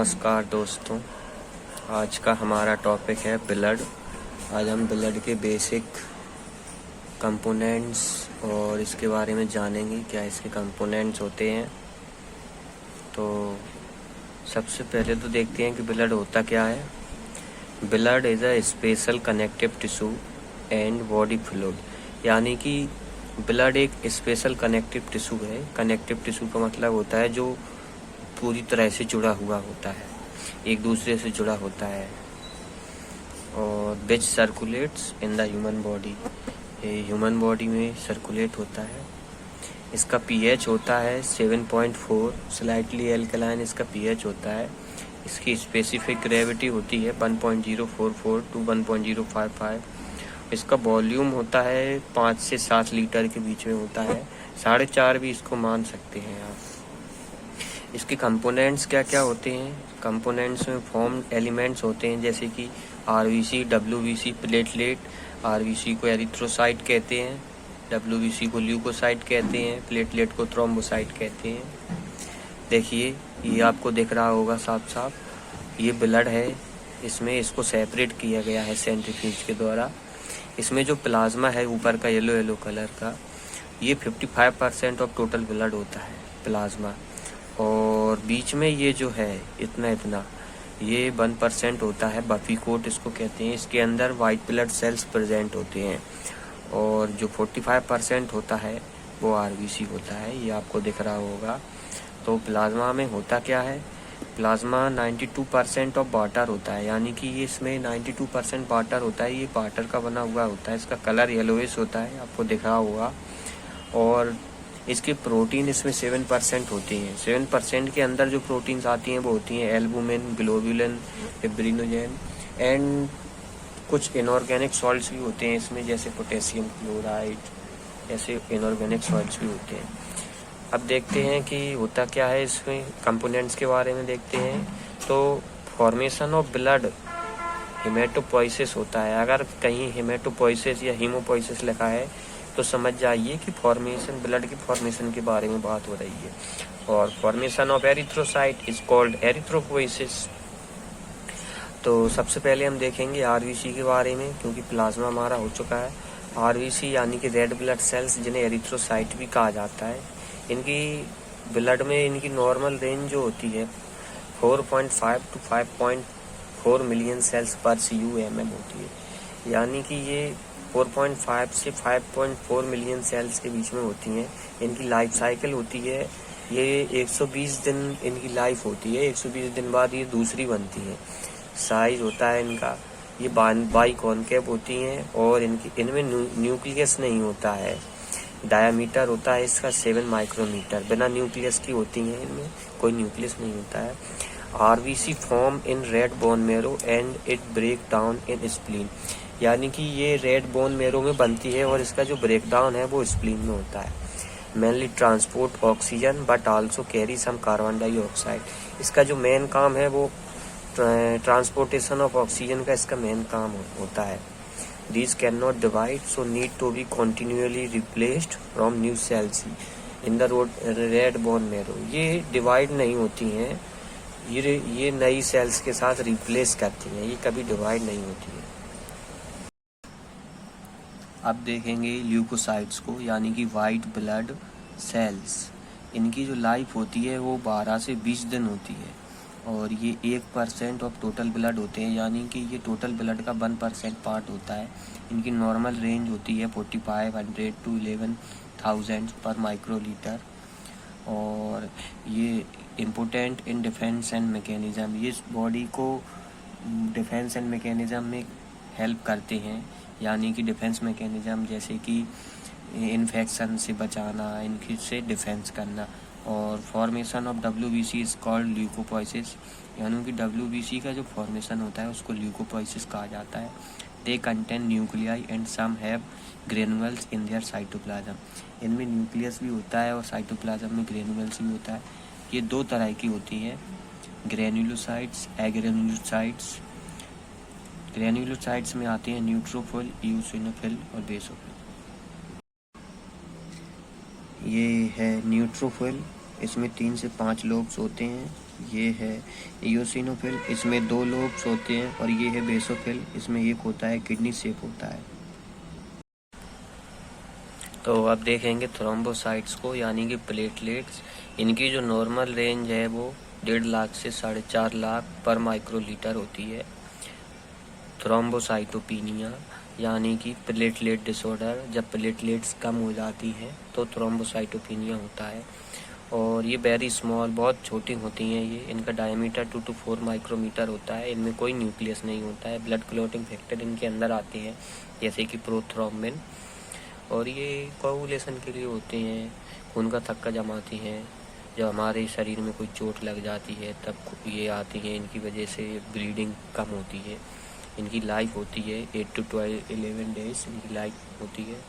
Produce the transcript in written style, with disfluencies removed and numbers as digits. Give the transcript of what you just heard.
नमस्कार दोस्तों, आज का हमारा टॉपिक है ब्लड। आज हम ब्लड के बेसिक कंपोनेंट्स और इसके बारे में जानेंगे, क्या इसके कंपोनेंट्स होते हैं। तो सबसे पहले तो देखते हैं कि ब्लड होता क्या है। Blood is a special connective tissue and body fluid, यानी कि ब्लड एक स्पेशल कनेक्टिव टिश्यू है। कनेक्टिव टिश्यू का मतलब होता है जो पूरी तरह से जुड़ा हुआ होता है, एक दूसरे से जुड़ा होता है। और which circulates in the human body, ये ह्यूमन बॉडी में सर्कुलेट होता है। इसका पीएच होता है 7.4, स्लाइटली एल्कलाइन इसका पीएच होता है। इसकी स्पेसिफिक ग्रेविटी होती है 1.044 टू 1.055। इसका वॉल्यूम होता है 5 से 7 लीटर के बीच में होता है, 4.5 भी इसको मान सकते हैं आप। इसके कंपोनेंट्स क्या क्या होते हैं। कंपोनेंट्स में फॉर्म एलिमेंट्स होते हैं जैसे कि आरबीसी, डब्ल्यूबीसी, प्लेटलेट। आरबीसी को एरिथ्रोसाइट कहते हैं, डब्ल्यूबीसी को ल्यूकोसाइट कहते हैं, प्लेटलेट को थ्रोम्बोसाइट कहते हैं। देखिए ये आपको दिख रहा होगा साफ साफ, ये ब्लड है। इसमें इसको सेपरेट किया गया है सेंट्रीफ्यूज के द्वारा। इसमें जो प्लाज्मा है ऊपर का येलो येलो कलर का, ये 55% ऑफ टोटल ब्लड होता है प्लाज्मा। और बीच में ये जो है इतना ये 1% होता है, बफी कोट इसको कहते हैं। इसके अंदर वाइट ब्लड सेल्स प्रेजेंट होते हैं। और जो 45% होता है वो आरबीसी होता है, ये आपको दिख रहा होगा। तो प्लाज्मा में होता क्या है, प्लाज्मा 92% ऑफ वाटर होता है, यानी कि ये इसमें 92% वाटर होता है। ये वाटर का बना हुआ होता है, इसका कलर येलोइश होता है, आपको दिख रहा होगा। और इसकी प्रोटीन इसमें 7% होती हैं। 7% के अंदर जो प्रोटीन्स आती हैं वो होती हैं एल्बुमिन, ग्लोबुलिन, फिब्रिनोजेन एंड कुछ इनऑर्गेनिक सॉल्ट्स भी होते हैं इसमें, जैसे पोटेशियम क्लोराइड, ऐसे इनऑर्गेनिक सॉल्ट्स भी होते हैं। अब देखते हैं कि होता क्या है इसमें, कंपोनेंट्स के बारे में देखते हैं। तो फॉर्मेशन ऑफ ब्लड हेमेटोपोइसिस होता है। अगर कहीं हेमेटोपोइसिस या हीमोपोइसिस लिखा है तो समझ जाइए कि फॉर्मेशन, ब्लड की फॉर्मेशन के बारे में बात हो रही है। और formation of erythrocyte is called erythropoiesis. तो सबसे पहले हम देखेंगे आरबीसी के बारे में, क्योंकि प्लाज्मा हमारा हो चुका है। आरबीसी यानी कि रेड ब्लड सेल्स, जिन्हें एरिथ्रोसाइट भी कहा जाता है। इनकी ब्लड में इनकी नॉर्मल रेंज जो होती है 4.5 टू 5.4 मिलियन सेल्स पर CU/mm होती है, यानी कि ये 4.5 से 5.4 मिलियन सेल्स के बीच में होती हैं। इनकी लाइफ साइकिल होती है, ये 120 दिन इनकी लाइफ होती है। 120 दिन बाद ये दूसरी बनती है। साइज होता है इनका, ये बाई कॉनकेव होती हैं और इनमें न्यूक्लियस नहीं होता है। डायामीटर होता है इसका 7 माइक्रोमीटर, बिना न्यूक्लियस की होती हैं, इनमें कोई न्यूक्लियस नहीं होता है। RBC form in red bone marrow and it break down in spleen, यानी कि ये रेड बोन मेरो में बनती है और इसका जो ब्रेक डाउन है वो स्प्लीन में होता है। Mainly transport oxygen but also carry some carbon dioxide. इसका जो मेन काम है वो ट्रांसपोर्टेशन ऑफ ऑक्सीजन का इसका मेन काम होता है। These cannot divide, so need to be continually replaced from new cells in the red bone marrow. ये डिवाइड नहीं होती हैं, ये नई सेल्स के साथ रिप्लेस करती हैं, ये कभी डिवाइड नहीं होती है। अब देखेंगे ल्यूकोसाइट्स को, यानी कि वाइट ब्लड सेल्स। इनकी जो लाइफ होती है वो 12 से 20 दिन होती है और ये 1% ऑफ टोटल ब्लड होते हैं, यानी कि ये टोटल ब्लड का 1% पार्ट होता है। इनकी नॉर्मल रेंज होती है 4500 टू 11,000 पर माइक्रोलीटर। और ये important in defence and mechanism, ये बॉडी को डिफेंस एंड मैकेनिज्म में हेल्प करते हैं, यानी कि डिफेंस मैकेनिज्म जैसे कि इन्फेक्शन से बचाना, इनकी से डिफेंस करना। और formation of WBC is called leucopoiesis, यानी कि डब्ल्यूबीसी का जो फॉर्मेशन होता है उसको ल्यूकोपोइसिस कहा जाता है। They contain nuclei and some have granules in their cytoplasm. इनमें न्यूक्लियस भी होता है और साइटोप्लाज्म में ग्रेनुअल्स भी होता है। ये दो तरह की होती हैं, ग्रेन्युलोसाइट्स, एग्रेन्युलोसाइट्स। ग्रेन्युलोसाइट्स में आते हैं न्यूट्रोफिल, इओसिनोफिल और बेसोफिल। ये है न्यूट्रोफिल इसमें 3 से 5 लोब्स होते हैं। ये है इयोसिनोफिल, इसमें 2 लोब्स होते हैं। और ये है बेसोफिल, इसमें एक होता है, किडनी शेप होता है। तो अब देखेंगे थ्रोम्बोसाइट्स को, यानी कि प्लेटलेट्स। इनकी जो नॉर्मल रेंज है वो 1.5 लाख से 4.5 लाख पर माइक्रोलीटर होती है। थ्रोम्बोसाइटोपिनिया यानी कि प्लेटलेट डिसऑर्डर, जब प्लेटलेट्स कम हो जाती हैं तो थ्रोम्बोसाइटोपिनिया होता है। और ये वेरी स्मॉल, बहुत छोटी होती हैं ये। इनका डायमीटर 2 to 4 माइक्रोमीटर होता है। इनमें कोई न्यूक्लियस नहीं होता है। ब्लड क्लॉटिंग फैक्टर इनके अंदर आते हैं, जैसे कि प्रोथ्रोम्बिन। और ये कोगुलेशन के लिए होते हैं, खून का थक्का जमाती हैं। जब हमारे शरीर में कोई चोट लग जाती है तब ये आती हैं, इनकी वजह से ब्लीडिंग कम होती है। इनकी लाइफ होती है 8 to 11 डेज इनकी लाइफ होती है।